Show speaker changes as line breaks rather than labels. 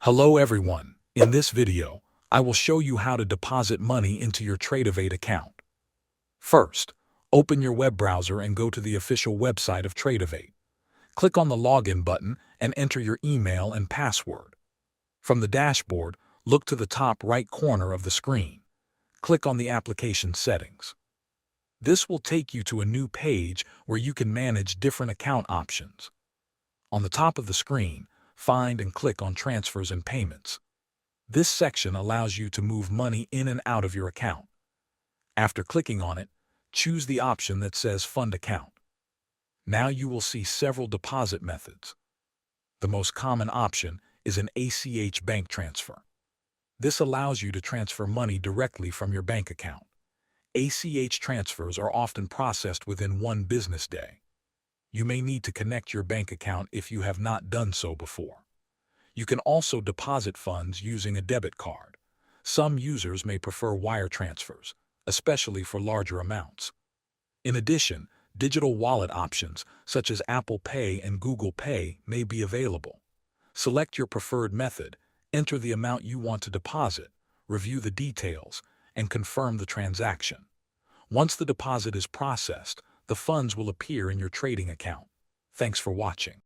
Hello everyone. In this video, I will show you how to deposit money into your Tradovate account. First, open your web browser and go to the official website of Tradovate. Click on the login button and enter your email and password. From the dashboard, look to the top right corner of the screen. Click on the application settings. This will take you to a new page where you can manage different account options. On the top of the screen, find and click on Transfers and Payments. This section allows you to move money in and out of your account. After clicking on it, choose the option that says Fund Account. Now you will see several deposit methods. The most common option is an ACH bank transfer. This allows you to transfer money directly from your bank account. ACH transfers are often processed within one business day. You may need to connect your bank account if you have not done so before. You can also deposit funds using a debit card. Some users may prefer wire transfers, especially for larger amounts. In addition, digital wallet options such as Apple Pay and Google Pay may be available. Select your preferred method, enter the amount you want to deposit, review the details, and confirm the transaction. Once the deposit is processed, the funds will appear in your trading account. Thanks for watching.